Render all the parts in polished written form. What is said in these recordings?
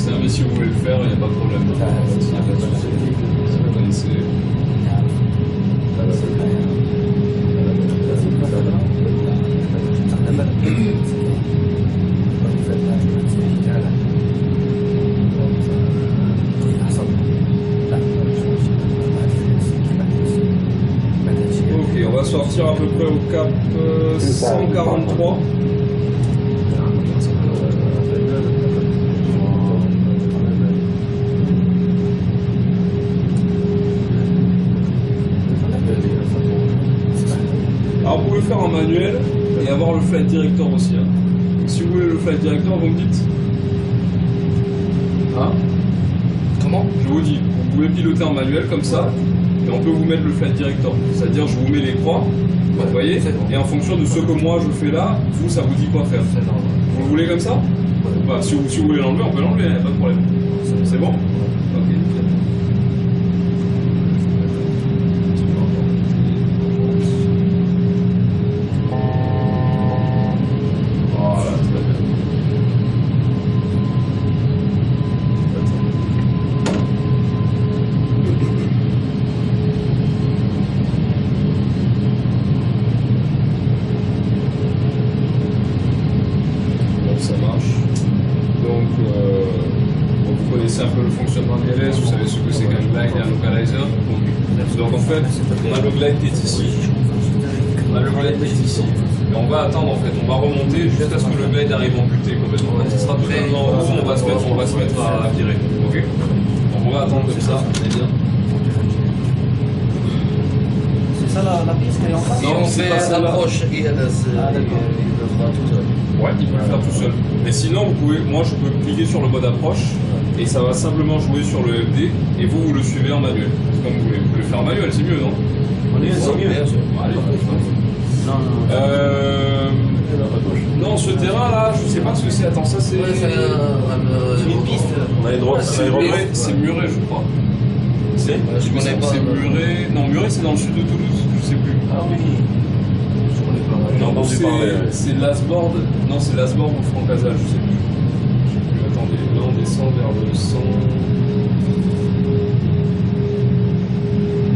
sais, mais si vous voulez le faire, il n'y a pas de problème. Si vous connaissez. Ok, on va sortir à peu près au cap 143. Alors vous pouvez le faire en manuel et avoir le flight director aussi. Hein. Si vous voulez le flight director, vous me dites. Hein? Comment? Je vous dis, vous pouvez piloter en manuel comme ça, et on peut vous mettre le flight director. C'est-à-dire je vous mets les croix, vous voyez, et en fonction de ce que moi je fais là, vous ça vous dit quoi faire. Vous le voulez comme ça? Bah, si vous voulez l'enlever, on peut l'enlever, hein, pas de problème. C'est bon? Ok. Voilà, très bien. Bon, ça marche. Donc, vous connaissez un peu le fonctionnement de l'ILS, vous savez ce que c'est qu'un glide et un localizer. Donc en fait, on a le glide qui est ici. On a le glide qui est ici. Et on va attendre en fait, on va remonter jusqu'à ce que le glide arrive en butée complètement. Ce sera totalement en haut, on va se mettre à virer. Ok? Donc on va attendre comme ça. C'est ça la piste qui est en face? Non, c'est pas ça. l'approche ILS, il le fera tout seul. Ouais, il peut le faire tout seul. Mais sinon, vous pouvez, moi je peux cliquer sur le mode approche et ça va simplement jouer sur le FD et vous le suivez en manuel. C'est comme vous voulez. Vous pouvez le faire en manuel, c'est mieux, non? C'est mieux. Allez. Non. Non, ce terrain là, je sais pas ce que c'est. Attends, ça c'est. C'est une piste. On a les droits, C'est Muret, je crois. Je connais pas. C'est Muret. Non, Muret c'est dans le sud de Toulouse, je sais plus. Ah oui. Je connais pas. Non, c'est Lasbord. Non, c'est Lasbord ou Francazal, je sais plus. Attendez, là on descend vers le 100.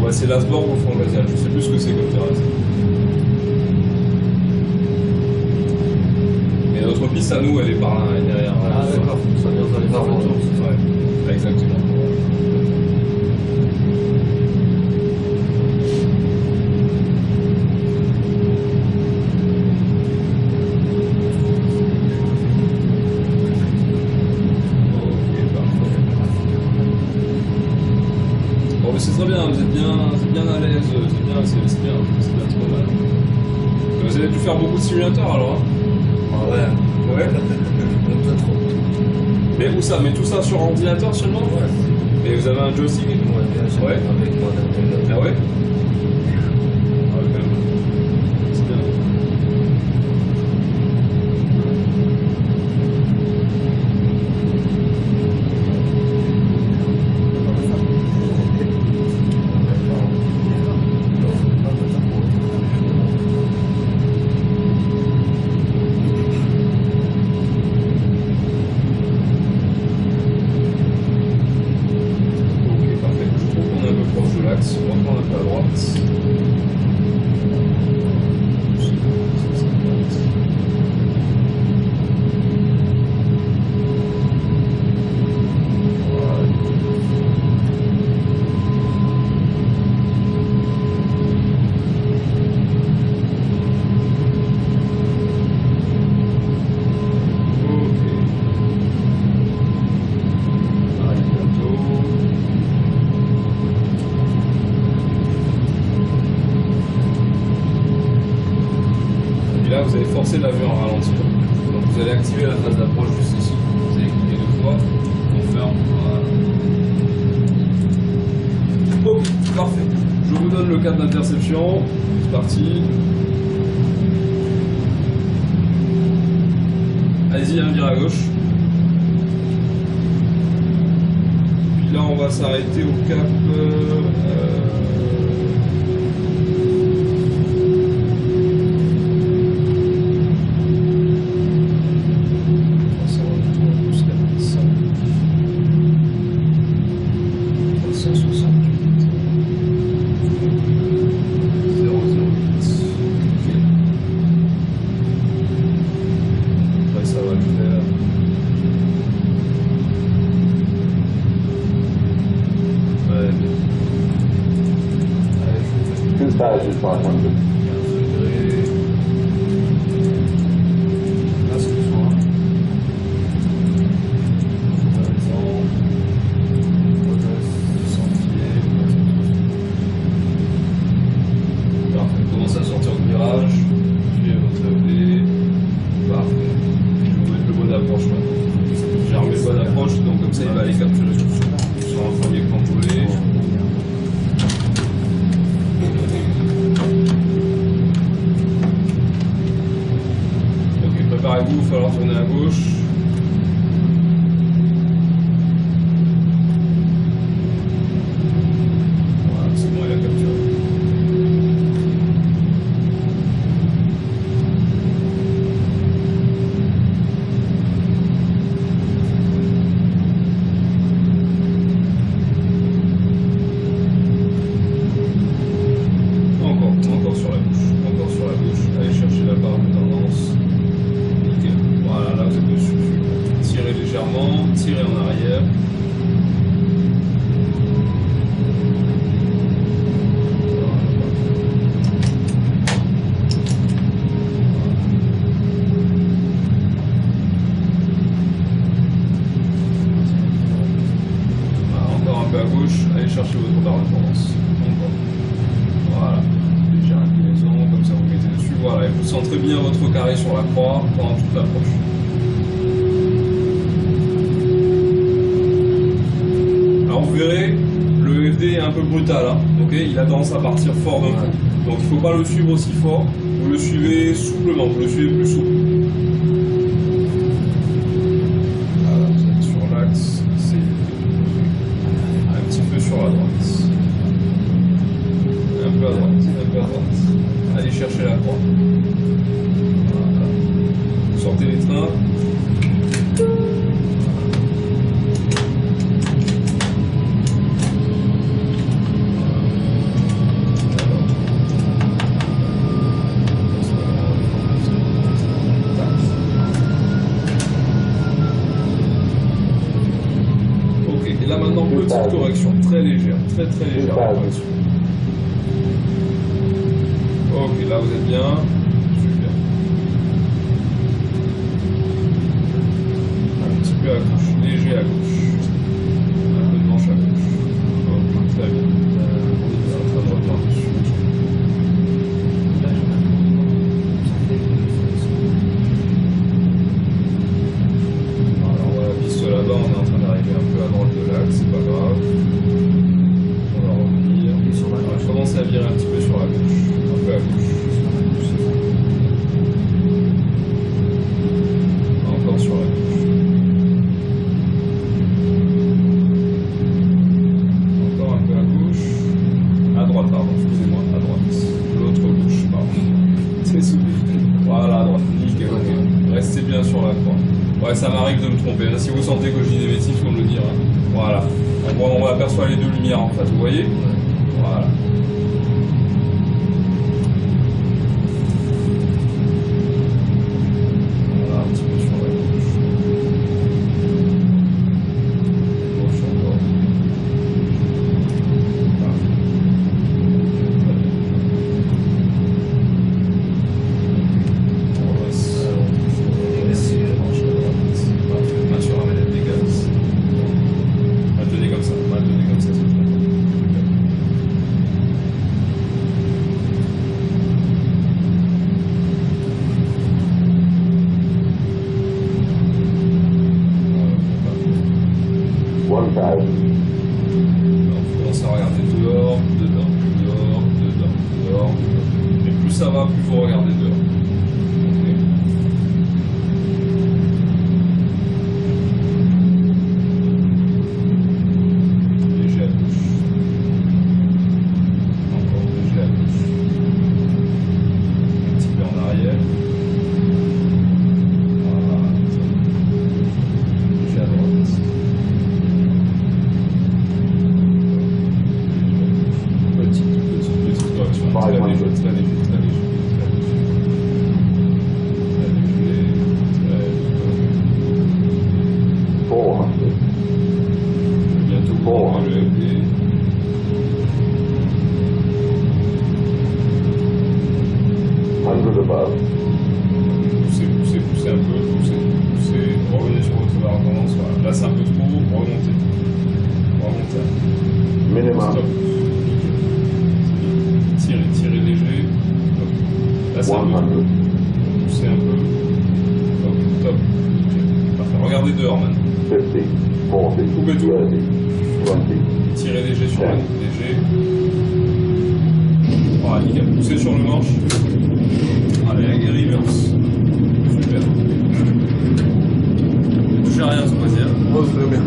Ouais, c'est Lasbord ou Francazal, je sais plus ce que c'est comme terrain. Mais notre piste à nous, elle est par là, elle est derrière. Ah d'accord, ça vient d'aller faire le tour. Ouais, exactement. Bon, mais c'est très bien, vous êtes bien à l'aise, c'est bien, c'est pas mal. Vous avez dû faire beaucoup de simulateurs alors, hein? Ah ouais. Ouais. Un peu trop. Mais où ça? Mais tout ça sur ordinateur seulement? Ouais. Mais vous avez un joystick? Ouais, bien sûr. Ouais. Avec moi, Ah ouais? Ah ouais, quand même. C'est bien. Ok, parfait. Je trouve qu'on est un peu proche de l'axe. On va prendre un peu à droite. Voilà. Ok. Allez, bientôt. Et là, vous allez forcer l'avion à ralentir. Donc vous allez activer la phase d'approche juste ici. Vous allez cliquer 2 fois, confirme. Voilà. Ok, parfait. Je vous donne le cadre d'interception. C'est parti. Allez-y, hein, vire à gauche. Puis là, on va s'arrêter au cap. 500. Là, c'est le soir. Parfait. Commencez à sortir du virage. Suivez votre FD. Parfait. Je vais vous mettre le bon approche maintenant. J'ai remis le bon approche, donc comme ça il va aller capturer sur un premier plan volé. Ok, préparez-vous, il va falloir tourner à gauche. Voilà, c'est bon, il a capturé. Encore sur la gauche, encore sur la gauche. Allez chercher la barre de tendance. Nickel. Voilà, là vous êtes dessus. Tirez légèrement, tirez en arrière. Voilà, encore un peu à gauche. Allez chercher votre barre de tendance. Encore. Voilà. Légère inclinaison, comme ça vous mettez dessus. Voilà, et vous centrez bien votre carré sur la croix pendant toute l'approche. Alors vous verrez, le FD est un peu brutal, hein, okay, il a tendance à partir fort d'un coup. Donc il ne faut pas le suivre aussi fort, vous le suivez souplement, vous le suivez plus souple. Voilà, vous êtes sur l'axe, c'est un petit peu sur la droite. Un peu à droite, un peu à droite. Allez chercher la croix. Voilà. Sortez les trains. Ok, et là maintenant, petite correction, très légère, très légère correction. Ok, là vous êtes bien. Super. Un petit peu à gauche, léger à gauche. Un peu de manche à gauche. Ok, très bien. On est en train de revenir dessus. Alors voilà, piste là-bas, on est en train d'arriver un peu à droite de l'axe, c'est pas grave. On va revenir. On va commencer à virer un petit peu sur la gauche. Un peu à gauche. Encore sur la gauche. Encore un peu à gauche. À droite, pardon, excusez-moi, à droite. L'autre gauche, pardon. C'est souple. Voilà, à droite. Nickel, ok. Restez bien sur la croix. Ouais, ça m'arrive de me tromper. Là, si vous sentez que je dis des bêtises, il faut me le dire. Hein. Voilà. On aperçoit les deux lumières en face, vous voyez? Voilà. Ça va, plus vous regardez dehors. Léger à gauche. Encore léger à gauche. Un petit peu en arrière. Voilà. Léger à droite. Petite correction. Très léger, très léger. Minimum. Stop. Tirez léger. Hop. Là, c'est un peu. 100. Poussez un peu. Hop, top. Ok. Parfait. Regardez dehors maintenant. 50, 40, Coupez tout. 30, 20. Tirez léger sur le léger. Voilà, nickel. Poussez sur le manche. Allez, reverse. Super. Touchez à rien, ce croisière. Oh, c'est bien.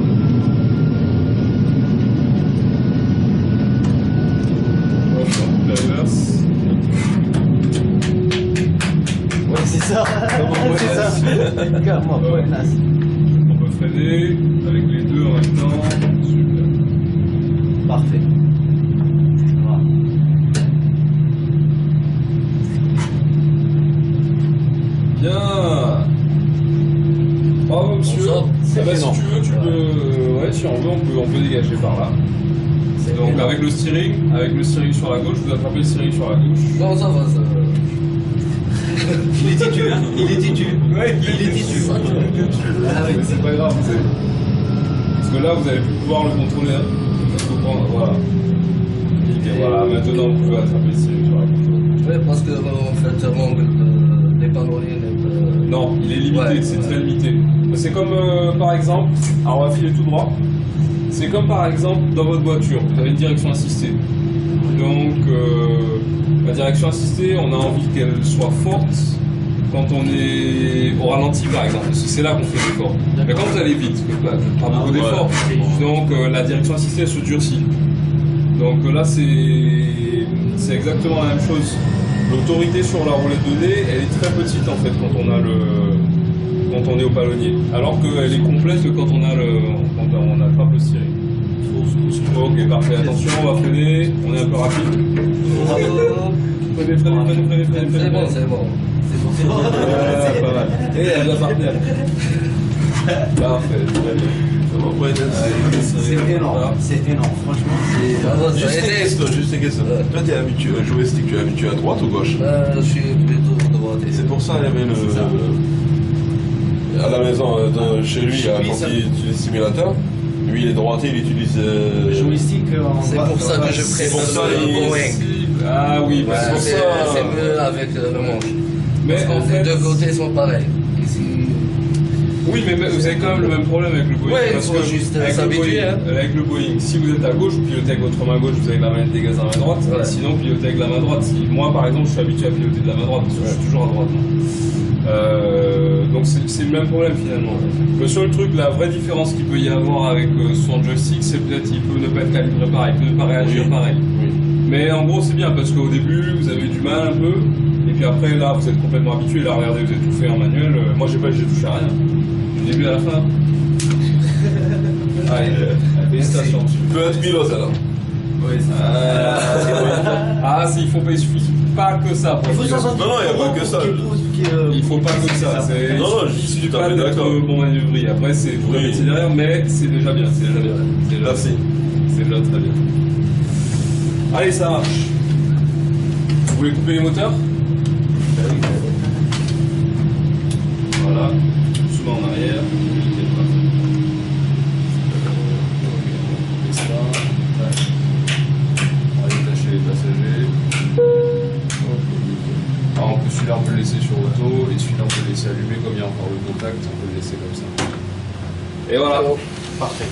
Hop, la reverse. Ouais, c'est ça. C'est ça. Carrément, ouais, nice. On peut freiner avec les deux en même temps. Super. Parfait. Voilà. Bien. Bravo, monsieur. On sort. Ah bah, si énorme. tu veux, tu peux. Ouais, si on veut, on peut dégager par là. Donc énorme. avec le steering sur la gauche, vous attrapez le steering sur la gauche. Non, ça va, ça va. Il est titu, hein. Il est titu. Ouais, Il est titu. Ah oui. Mais c'est pas grave, parce que là vous allez plus pouvoir le contrôler. Hein. Il faut prendre, voilà. Nickel, voilà, maintenant vous pouvez attraper le steering sur la gauche. Oui, parce que en fait, les panneaux Non, il est limité, Ouais, c'est ouais. très limité. C'est comme par exemple, alors on va filer tout droit. C'est comme par exemple dans votre voiture, vous avez une direction assistée. Donc la direction assistée, on a envie qu'elle soit forte quand on est au ralenti par exemple, parce que c'est là qu'on fait l'effort. Mais quand vous allez vite, pas beaucoup d'efforts, donc la direction assistée elle se durcit. Donc là c'est exactement la même chose. L'autorité sur la roulette de nez, elle est très petite en fait quand on est au palonnier, alors qu'elle est complète quand on attrape le steering. Ok, parfait. Attention, on va freiner. On est un peu rapide. Freinez. C'est bon, c'est bon. Pas mal. Et elle va partir. Parfait. Très bien. C'est énorme. C'est énorme. Franchement, c'est. Ça va, ça a été. Juste une question. Toi, t'es habitué à jouer stick, tu es habitué à droite ou gauche? Je suis plutôt droite. C'est pour ça qu'il y avait à la maison, chez lui, quand il utilise le simulateur, lui il est droitier, il utilise. Joystick en C'est pour ça que je pour ça, préfère le il- Boeing. Ah oui, bah, c'est pour C'est ça. c'est mieux avec le manche. mais Parce en que les fait, deux côtés sont pareils. Ici, oui, mais vous avez quand même le même problème avec le Boeing. Ouais, il parce faut que juste avec le s'habituer, Boeing- hein. Avec le Boeing, si vous êtes à gauche, vous pilotez avec votre main gauche, vous avez la manette des gaz à la main droite. Ouais. Sinon, pilotez avec la main droite. Moi, par exemple, je suis habitué à piloter de la main droite parce que je suis toujours à droite. Donc c'est le même problème finalement. Le seul truc, la vraie différence qu'il peut y avoir avec son joystick, c'est peut-être qu'il peut ne pas être calibré pareil, il peut ne pas réagir Oui. pareil. Oui. Mais en gros, c'est bien parce qu'au début, vous avez du mal un peu, et puis après, là, vous êtes complètement habitué. Là, regardez, vous avez tout fait en manuel. Moi, j'ai touché à rien. Du début à la fin. Allez, félicitations. Tu peux être pilote alors. Oui, ça. Il suffit pas que ça. Pour Il faut être pilote. 70 Non, il y a pas que ça. Il faut pas que ça. C'est Non, non, je suis suffit tout à pas fait d'être d'accord. bon manœuvrier. Après, c'est vous Oui. mettez derrière, mais c'est déjà bien. C'est déjà bien. C'est déjà- Merci. C'est déjà très bien. Allez, ça marche. Vous voulez couper les moteurs? Voilà. Doucement en arrière. Nickel, parfait. On fait ça. Tac. On va détacher les passagers. Alors, celui-là, on peut le laisser sur auto, et celui-là, on peut le laisser allumé. Comme il y a encore le contact, on peut le laisser comme ça. Et voilà. Parfait.